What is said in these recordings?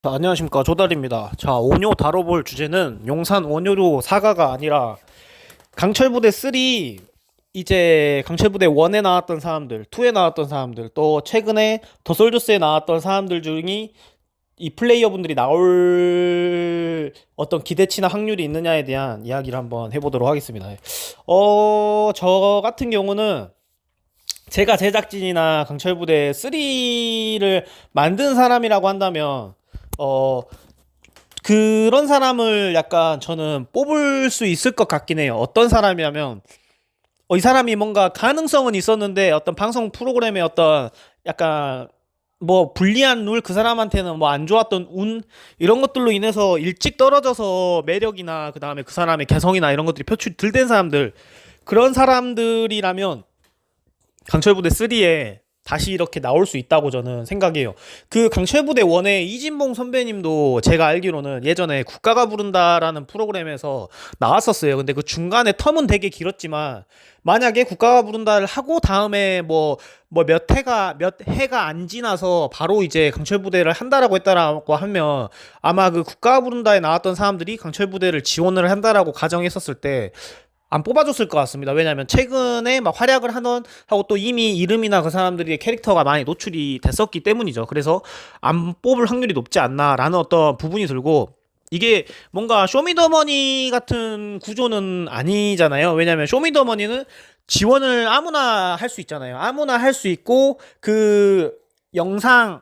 자, 안녕하십니까, 조달입니다. 자, 오뇨 다뤄볼 주제는 용산 원효로 사가가 아니라 강철부대 3, 이제 강철부대 1에 나왔던 사람들, 2에 나왔던 사람들, 또 최근에 더솔저스에 나왔던 사람들 중에 이 플레이어분들이 나올 어떤 기대치나 확률이 있느냐에 대한 이야기를 한번 해보도록 하겠습니다. 저 같은 경우는 제가 제작진이나 강철부대 3를 만든 사람이라고 한다면 어 그런 사람을 약간 저는 뽑을 수 있을 것 같긴 해요. 어떤 사람이냐면 이 사람이 뭔가 가능성은 있었는데 어떤 방송 프로그램의 어떤 약간 뭐 불리한 룰, 그 사람한테는 뭐 안 좋았던 운, 이런 것들로 인해서 일찍 떨어져서 매력이나 그 다음에 그 사람의 개성이나 이런 것들이 표출이 덜 된 사람들, 그런 사람들이라면 강철부대 3에 다시 이렇게 나올 수 있다고 저는 생각해요. 그 강철부대 1의 이진봉 선배님도 제가 알기로는 예전에 국가가 부른다라는 프로그램에서 나왔었어요. 근데 그 중간에 텀은 되게 길었지만 만약에 국가가 부른다를 하고 다음에 몇 해가 안 지나서 바로 이제 강철부대를 한다라고 했다라고 하면 아마 그 국가가 부른다에 나왔던 사람들이 강철부대를 지원을 한다라고 가정했었을 때 안 뽑아줬을 것 같습니다. 왜냐하면 최근에 막 활약을 하던 하고 또 이미 이름이나 그 사람들의 캐릭터가 많이 노출이 됐었기 때문이죠. 그래서 안 뽑을 확률이 높지 않나라는 어떤 부분이 들고, 이게 뭔가 쇼미더머니 같은 구조는 아니잖아요. 왜냐하면 쇼미더머니는 지원을 아무나 할 수 있잖아요. 아무나 할 수 있고 그 영상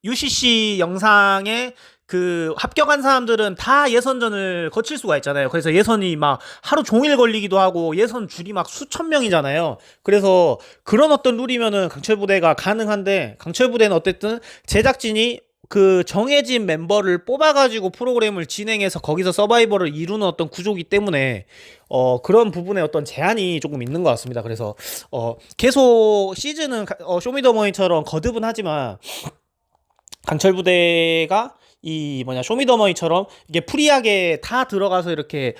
UCC 영상에 그 합격한 사람들은 다 예선전을 거칠 수가 있잖아요. 그래서 예선이 막 하루 종일 걸리기도 하고 예선 줄이 막 수천 명이잖아요. 그래서 그런 어떤 룰이면은 강철부대가 가능한데, 강철부대는 어쨌든 제작진이 그 정해진 멤버를 뽑아가지고 프로그램을 진행해서 거기서 서바이벌을 이루는 어떤 구조기 때문에 그런 부분에 어떤 제한이 조금 있는 것 같습니다. 그래서 계속 시즌은 쇼미더머니처럼 거듭은 하지만 강철부대가 이 쇼미더머니처럼 이게 프리하게 다 들어가서 이렇게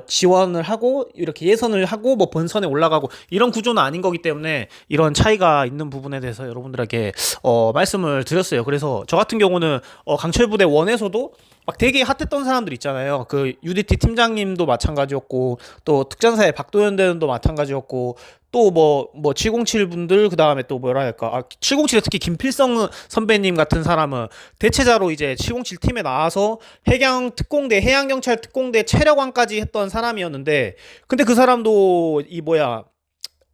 지원을 하고 이렇게 예선을 하고 뭐 본선에 올라가고 이런 구조는 아닌 거기 때문에 이런 차이가 있는 부분에 대해서 여러분들에게 말씀을 드렸어요. 그래서 저 같은 경우는 강철부대 1에서도 막 되게 핫했던 사람들 있잖아요. 그 UDT 팀장님도 마찬가지였고, 또 특전사의 박도현 대원도 마찬가지였고, 또 707 분들, 그 다음에 또 뭐라 할까, 707에 특히 김필성 선배님 같은 사람은 대체자로 이제 707 팀에 나와서 해경 특공대, 해양경찰 특공대 체력관까지 했던 사람이었는데, 근데 그 사람도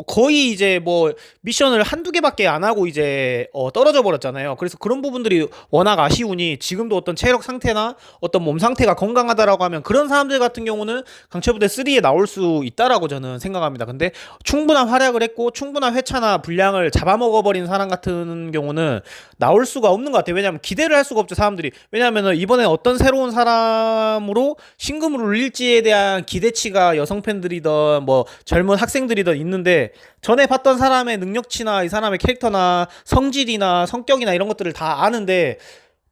거의 이제 뭐 미션을 한두 개밖에 안 하고 이제 떨어져 버렸잖아요. 그래서 그런 부분들이 워낙 아쉬우니 지금도 어떤 체력 상태나 어떤 몸 상태가 건강하다라고 하면 그런 사람들 같은 경우는 강철부대 3에 나올 수 있다라고 저는 생각합니다. 근데 충분한 활약을 했고 충분한 회차나 분량을 잡아먹어 버린 사람 같은 경우는 나올 수가 없는 것 같아요. 왜냐하면 기대를 할 수가 없죠, 사람들이. 왜냐하면 이번에 어떤 새로운 사람으로 신금을 울릴지에 대한 기대치가 여성 팬들이든 뭐 젊은 학생들이든 있는데, 전에 봤던 사람의 능력치나 이 사람의 캐릭터나 성질이나 성격이나 이런 것들을 다 아는데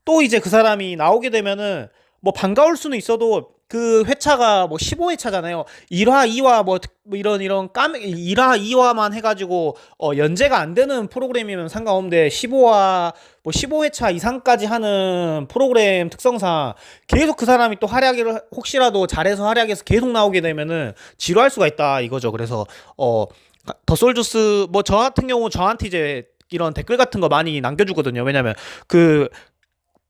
또 이제 그 사람이 나오게 되면은 뭐 반가울 수는 있어도 그 회차가 뭐 15회차잖아요. 1화, 2화 이런 1화, 2화만 해가지고 연재가 안 되는 프로그램이면 상관없는데 15화 뭐 15회차 이상까지 하는 프로그램 특성상 계속 그 사람이 또 활약을 혹시라도 잘해서 활약해서 계속 나오게 되면은 지루할 수가 있다 이거죠. 그래서 더솔주스 뭐 저 같은 경우 저한테 이제 이런 댓글 같은 거 많이 남겨주거든요. 왜냐면 그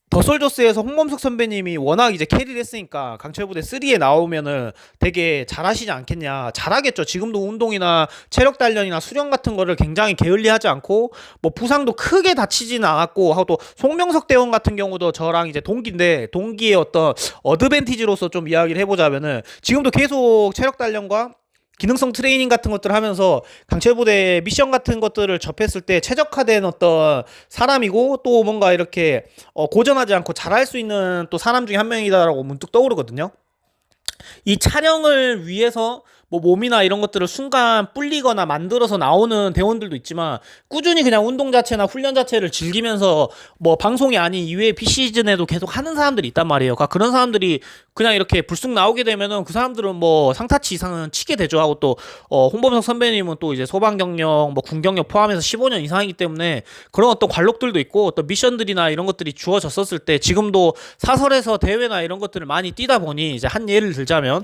더솔저스에서 홍범석 선배님이 워낙 이제 캐리를 했으니까 강철부대 3에 나오면은 되게 잘하시지 않겠냐. 잘하겠죠. 지금도 운동이나 체력 단련이나 수련 같은 거를 굉장히 게을리하지 않고 뭐 부상도 크게 다치지는 않았고 하고, 또 송명석 대원 같은 경우도 저랑 이제 동기인데 동기의 어떤 어드밴티지로서 좀 이야기를 해보자면은 지금도 계속 체력 단련과 기능성 트레이닝 같은 것들을 하면서 강철부대 미션 같은 것들을 접했을 때 최적화된 어떤 사람이고, 또 뭔가 이렇게 고전하지 않고 잘할 수 있는 또 사람 중에 한 명이다라고 문득 떠오르거든요. 이 촬영을 위해서 뭐 몸이나 이런 것들을 순간 불리거나 만들어서 나오는 대원들도 있지만 꾸준히 그냥 운동 자체나 훈련 자체를 즐기면서 뭐 방송이 아닌 이외의 비시즌에도 계속 하는 사람들이 있단 말이에요. 그러니까 그런 사람들이 그냥 이렇게 불쑥 나오게 되면은 그 사람들은 뭐 상타치 이상은 치게 되죠. 하고 또 홍범석 선배님은 또 이제 소방 경력, 뭐 군 경력 포함해서 15년 이상이기 때문에 그런 어떤 관록들도 있고 어떤 미션들이나 이런 것들이 주어졌었을 때 지금도 사설에서 대회나 이런 것들을 많이 뛰다 보니 이제 한 예를 들자면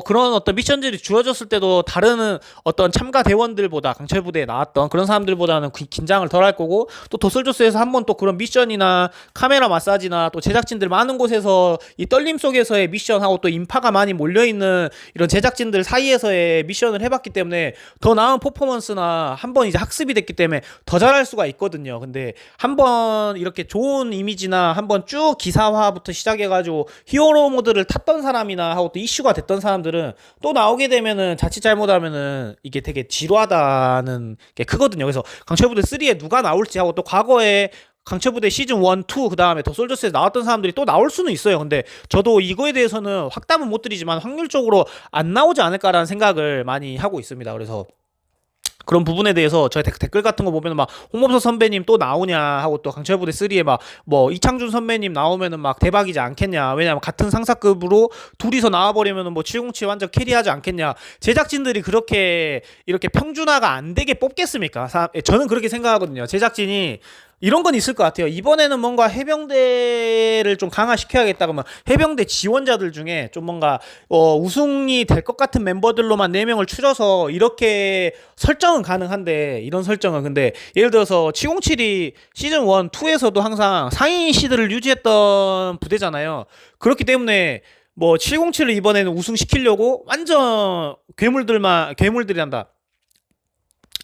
그런 어떤 미션들이 주어졌을 때도 다른 어떤 참가 대원들보다 강철 부대에 나왔던 그런 사람들보다는 긴장을 덜 할 거고 또 도솔조스에서 한번 또 그런 미션이나 카메라 마사지나 또 제작진들 많은 곳에서 이 떨림 속에서의 미션하고 또 인파가 많이 몰려있는 이런 제작진들 사이에서의 미션을 해봤기 때문에 더 나은 퍼포먼스나 한번 이제 학습이 됐기 때문에 더 잘할 수가 있거든요. 근데 한번 이렇게 좋은 이미지나 한번 쭉 기사화부터 시작해가지고 히어로 모드를 탔던 사람이나 하고 또 이슈가 됐던 사람들은 또 나오게 되면은 자칫 잘못하면은 이게 되게 지루하다는 게 크거든요. 그래서 강철부대 3에 누가 나올지 하고 또 과거에 강철부대 시즌 1, 2, 그 다음에 더 솔저스에서 나왔던 사람들이 또 나올 수는 있어요. 근데 저도 이거에 대해서는 확답은 못 드리지만 확률적으로 안 나오지 않을까라는 생각을 많이 하고 있습니다. 그래서 그런 부분에 대해서 저희 댓글 같은 거 보면은 막 홍범석 선배님 또 나오냐 하고 또 강철부대 3에 막 뭐 이창준 선배님 나오면은 막 대박이지 않겠냐. 왜냐면 같은 상사급으로 둘이서 나와버리면은 뭐 707 완전 캐리하지 않겠냐. 제작진들이 그렇게 이렇게 평준화가 안 되게 뽑겠습니까? 저는 그렇게 생각하거든요. 제작진이 이런 건 있을 것 같아요. 이번에는 뭔가 해병대를 좀 강화시켜야겠다 그러면 해병대 지원자들 중에 좀 뭔가 우승이 될 것 같은 멤버들로만 4명을 추려서 이렇게 설정은 가능한데 이런 설정은 근데 예를 들어서 707이 시즌 1, 2에서도 항상 상위 시드를 유지했던 부대잖아요. 그렇기 때문에 뭐 707을 이번에는 우승시키려고 완전 괴물들이란다.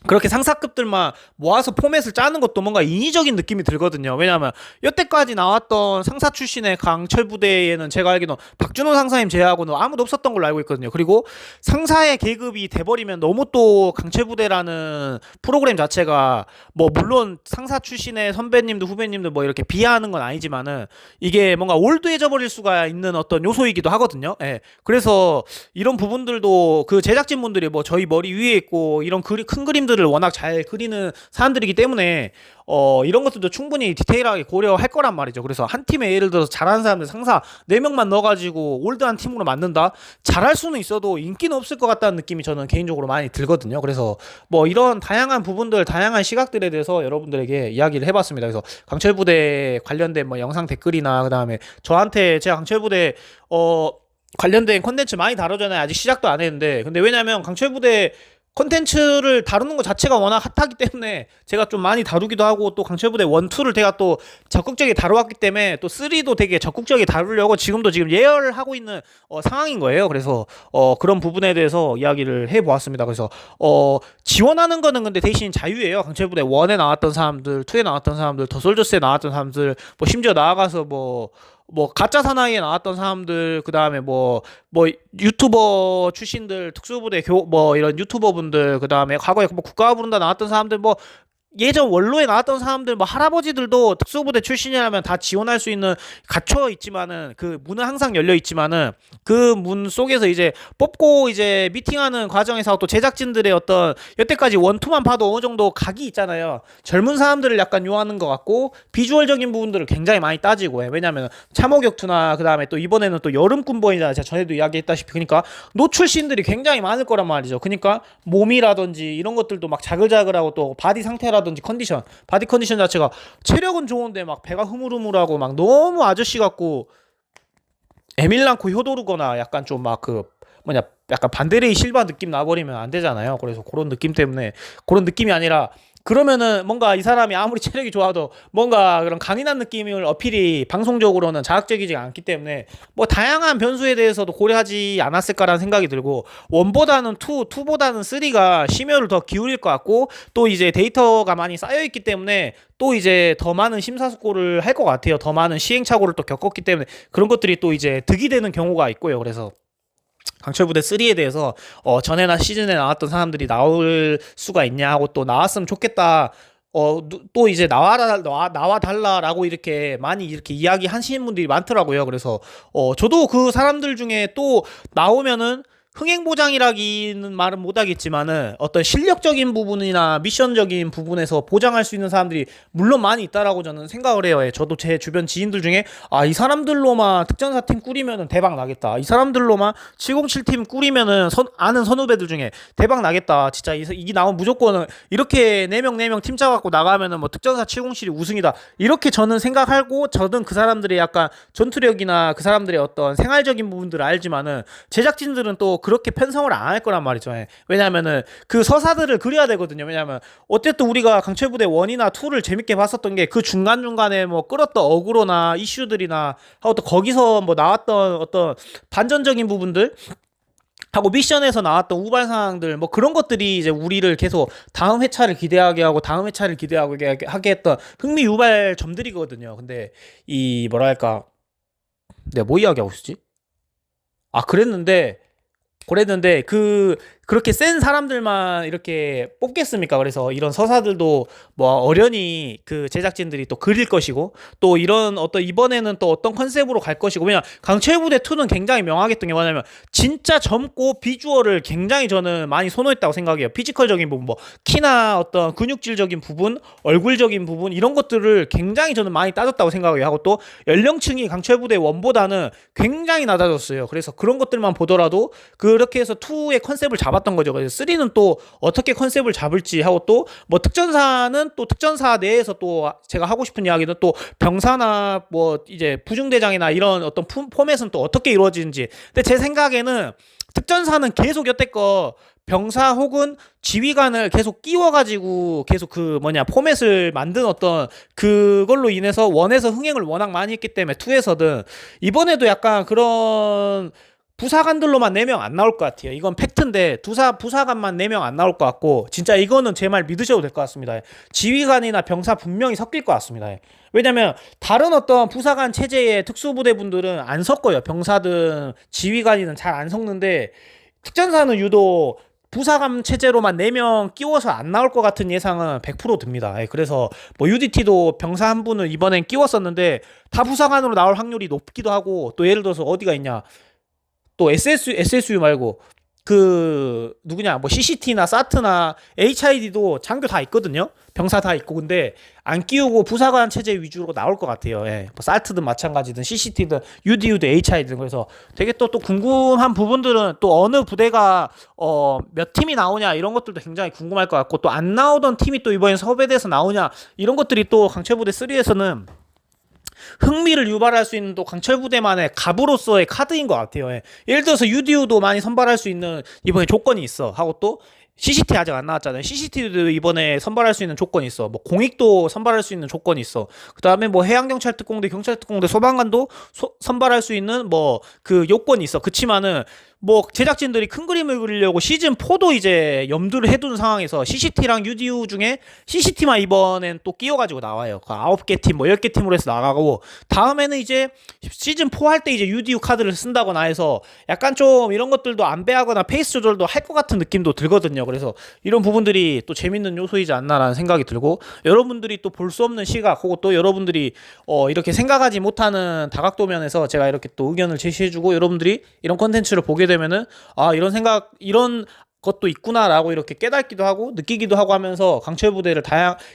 그렇게 상사급들만 모아서 포맷을 짜는 것도 뭔가 인위적인 느낌이 들거든요. 왜냐하면 여태까지 나왔던 상사 출신의 강철 부대에는 제가 알기로는 박준호 상사님 제외하고는 아무도 없었던 걸로 알고 있거든요. 그리고 상사의 계급이 돼버리면 너무 또 강철 부대라는 프로그램 자체가 뭐 물론 상사 출신의 선배님들 후배님들 뭐 이렇게 비하하는 건 아니지만은 이게 뭔가 올드해져 버릴 수가 있는 어떤 요소이기도 하거든요. 예. 그래서 이런 부분들도 그 제작진분들이 뭐 저희 머리 위에 있고 이런 큰 그림들 을 워낙 잘 그리는 사람들이기 때문에 이런 것들도 충분히 디테일하게 고려할 거란 말이죠. 그래서 한 팀에 예를 들어서 잘하는 사람들 상사 4명만 넣어가지고 올드한 팀으로 만든다? 잘할 수는 있어도 인기는 없을 것 같다는 느낌이 저는 개인적으로 많이 들거든요. 그래서 뭐 이런 다양한 부분들, 다양한 시각들에 대해서 여러분들에게 이야기를 해봤습니다. 그래서 강철부대 관련된 뭐 영상 댓글이나 그 다음에 저한테 제가 강철부대 관련된 컨텐츠 많이 다루잖아요. 아직 시작도 안 했는데 근데 왜냐면 강철부대 컨텐츠를 다루는 것 자체가 워낙 핫하기 때문에 제가 좀 많이 다루기도 하고 또 강철부대 1, 2를 제가 또 적극적이게 다뤄왔기 때문에 또 3도 되게 적극적이게 다루려고 지금 예열하고 있는 상황인 거예요. 그래서 그런 부분에 대해서 이야기를 해보았습니다. 그래서 지원하는 거는 근데 대신 자유예요. 강철부대 1에 나왔던 사람들, 2에 나왔던 사람들, 더 솔저스에 나왔던 사람들, 뭐 심지어 나아가서 뭐 가짜 사나이에 나왔던 사람들 그 다음에 뭐 유튜버 출신들 특수부대 뭐 이런 유튜버 분들 그 다음에 과거에 뭐 국가가 부른다 나왔던 사람들 뭐 예전 원로에 나왔던 사람들 뭐 할아버지들도 특수부대 출신이라면 다 지원할 수 있는 갇혀 있지만은 그 문은 항상 열려 있지만은 그 문 속에서 이제 뽑고 이제 미팅하는 과정에서 또 제작진들의 어떤 여태까지 원투만 봐도 어느 정도 각이 있잖아요. 젊은 사람들을 약간 요하는 것 같고 비주얼적인 부분들을 굉장히 많이 따지고 해. 왜냐면 참호격투나 그 다음에 또 이번에는 또 여름군번이잖아요. 제가 전에도 이야기했다시피 그러니까 노출신들이 굉장히 많을 거란 말이죠. 그러니까 몸이라든지 이런 것들도 막 자글자글하고 또 바디 상태라 든지 바디 컨디션 자체가 체력은 좋은데 막 배가 흐물흐물하고 막 너무 아저씨 같고 에밀랑코 효도르거나 약간 좀 막 약간 반데레이 실바 느낌 나버리면 안 되잖아요. 그래서 그런 느낌 때문에 그런 느낌이 아니라 그러면은 뭔가 이 사람이 아무리 체력이 좋아도 뭔가 그런 강인한 느낌을 어필이 방송적으로는 자극적이지 않기 때문에 뭐 다양한 변수에 대해서도 고려하지 않았을까라는 생각이 들고 원보다는 2보다는 3가 심혈을 더 기울일 것 같고 또 이제 데이터가 많이 쌓여있기 때문에 또 이제 더 많은 심사숙고를 할 것 같아요. 더 많은 시행착오를 또 겪었기 때문에 그런 것들이 또 이제 득이 되는 경우가 있고요. 그래서 강철부대 3에 대해서 전에나 시즌에 나왔던 사람들이 나올 수가 있냐 하고 또 나왔으면 좋겠다. 또 이제 나와 달라라고 이렇게 많이 이렇게 이야기 하시는 분들이 많더라고요. 그래서 저도 그 사람들 중에 또 나오면은 흥행 보장이라기는 말은 못하겠지만은 어떤 실력적인 부분이나 미션적인 부분에서 보장할 수 있는 사람들이 물론 많이 있다라고 저는 생각을 해요. 예, 저도 제 주변 지인들 중에 이 사람들로만 특전사 팀 꾸리면은 대박 나겠다. 이 사람들로만 707 팀 꾸리면은 아는 선후배들 중에 대박 나겠다. 진짜 이게 나오면 무조건 이렇게 4명 팀 짜갖고 나가면은 뭐 특전사 707이 우승이다. 이렇게 저는 생각하고 저는 그 사람들의 약간 전투력이나 그 사람들의 어떤 생활적인 부분들을 알지만은 제작진들은 또 그렇게 편성을 안 할 거란 말이죠. 예. 왜냐하면은 그 서사들을 그려야 되거든요. 왜냐하면 어쨌든 우리가 강철부대 1이나 2를 재밌게 봤었던 게 그 중간중간에 뭐 끌었던 어그로나 이슈들이나 하고 또 거기서 뭐 나왔던 어떤 반전적인 부분들 하고 미션에서 나왔던 우발 상황들 뭐 그런 것들이 이제 우리를 계속 다음 회차를 기대하게 하고 다음 회차를 기대하게 하게 했던 흥미 유발 점들이거든요. 근데 이 뭐랄까 내가 뭐 이야기하고 있었지? 그랬는데 그렇게 센 사람들만 이렇게 뽑겠습니까? 그래서 이런 서사들도 뭐 어련히 그 제작진들이 또 그릴 것이고 또 이런 어떤 이번에는 또 어떤 컨셉으로 갈 것이고 왜냐 강철부대 2는 굉장히 명하겠던 게 뭐냐면 진짜 젊고 비주얼을 굉장히 저는 많이 선호했다고 생각해요. 피지컬적인 부분 뭐 키나 어떤 근육질적인 부분 얼굴적인 부분 이런 것들을 굉장히 저는 많이 따졌다고 생각해요. 하고 또 연령층이 강철부대 1보다는 굉장히 낮아졌어요. 그래서 그런 것들만 보더라도 그렇게 해서 2의 컨셉을 잡았던 거죠. 그래서 3는 또 어떻게 컨셉을 잡을지 하고 또 뭐 특전사는 또 특전사 내에서 또 제가 하고 싶은 이야기는 또 병사나 뭐 이제 부중대장이나 이런 어떤 포맷은 또 어떻게 이루어지는지. 근데 제 생각에는 특전사는 계속 여태껏 병사 혹은 지휘관을 계속 끼워가지고 계속 그 포맷을 만든 어떤 그걸로 인해서 원에서 흥행을 워낙 많이 했기 때문에 2에서든 이번에도 약간 그런 부사관들로만 4명 안 나올 것 같아요. 이건 팩트인데 부사관만 4명 안 나올 것 같고 진짜 이거는 제 말 믿으셔도 될 것 같습니다. 지휘관이나 병사 분명히 섞일 것 같습니다. 왜냐면 다른 어떤 부사관 체제의 특수부대분들은 안 섞어요. 병사든 지휘관이든 잘 안 섞는데 특전사는 유독 부사관 체제로만 4명 끼워서 안 나올 것 같은 예상은 100% 듭니다. 그래서 뭐 UDT도 병사 한 분을 이번엔 끼웠었는데 다 부사관으로 나올 확률이 높기도 하고 또 예를 들어서 어디가 있냐 또 SSU 말고 그 누구냐 뭐 CCT나 사트나 HID도 장교 다 있거든요. 병사 다 있고 근데 안 끼우고 부사관 체제 위주로 나올 것 같아요. 뭐 사트든 마찬가지든 CCT든 UDU든 HID든 그래서 되게 또 궁금한 부분들은 또 어느 부대가 몇 팀이 나오냐 이런 것들도 굉장히 궁금할 것 같고 또 안 나오던 팀이 또 이번에 섭외돼서 나오냐 이런 것들이 또 강철부대 3에서는 흥미를 유발할 수 있는 또 강철부대만의 갑으로서의 카드인 것 같아요. 예를 들어서 UDU도 많이 선발할 수 있는 이번에 조건이 있어 하고 또 CCT 아직 안 나왔잖아요. CCT도 이번에 선발할 수 있는 조건이 있어. 뭐 공익도 선발할 수 있는 조건이 있어. 그다음에 뭐 해양경찰특공대, 경찰특공대, 소방관도 선발할 수 있는 뭐 그 요건이 있어. 그치만은 뭐 제작진들이 큰 그림을 그리려고 시즌 4도 이제 염두를 해둔 상황에서 CCT랑 UDU 중에 CCT만 이번엔 또 끼워가지고 나와요. 9개 팀, 뭐 10개 팀으로 해서 나가고 다음에는 이제 시즌 4 할 때 이제 UDU 카드를 쓴다거나 해서 약간 좀 이런 것들도 안배하거나 페이스 조절도 할 것 같은 느낌도 들거든요. 그래서 이런 부분들이 또 재밌는 요소이지 않나라는 생각이 들고 여러분들이 또 볼 수 없는 시각 혹은 또 여러분들이 이렇게 생각하지 못하는 다각도면에서 제가 이렇게 또 의견을 제시해주고 여러분들이 이런 콘텐츠를 보게 되면은 이런 것도 있구나라고 이렇게 깨닫기도 하고 느끼기도 하고 하면서 강철부대를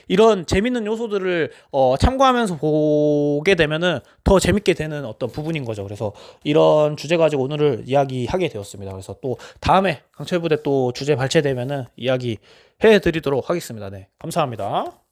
이런 재밌는 요소들을 참고하면서 보게 되면은 더 재밌게 되는 어떤 부분인 거죠. 그래서 이런 주제 가지고 오늘을 이야기하게 되었습니다. 그래서 또 다음에 강철부대 또 주제 발췌되면은 이야기 해드리도록 하겠습니다. 네, 감사합니다.